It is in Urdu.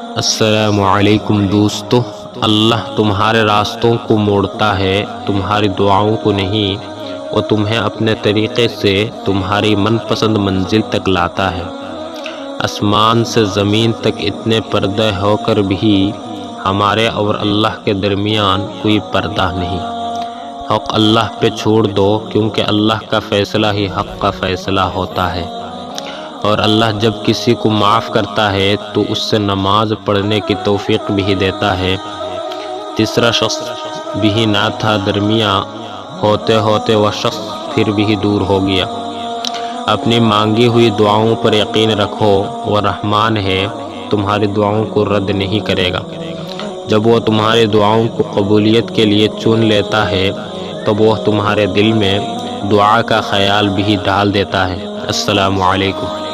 السلام علیکم دوستو، اللہ تمہارے راستوں کو موڑتا ہے، تمہاری دعاؤں کو نہیں۔ وہ تمہیں اپنے طریقے سے تمہاری من پسند منزل تک لاتا ہے۔ آسمان سے زمین تک اتنے پردے ہو کر بھی ہمارے اور اللہ کے درمیان کوئی پردہ نہیں۔ حق اللہ پہ چھوڑ دو، کیونکہ اللہ کا فیصلہ ہی حق کا فیصلہ ہوتا ہے، اور اللہ جب کسی کو معاف کرتا ہے تو اس سے نماز پڑھنے کی توفیق بھی دیتا ہے۔ تیسرا شخص بھی نہ تھا درمیان، ہوتے ہوتے وہ شخص پھر بھی دور ہو گیا۔ اپنی مانگی ہوئی دعاؤں پر یقین رکھو، وہ رحمان ہے، تمہاری دعاؤں کو رد نہیں کرے گا۔ جب وہ تمہاری دعاؤں کو قبولیت کے لیے چن لیتا ہے تب وہ تمہارے دل میں دعا کا خیال بھی ڈال دیتا ہے۔ السلام علیکم۔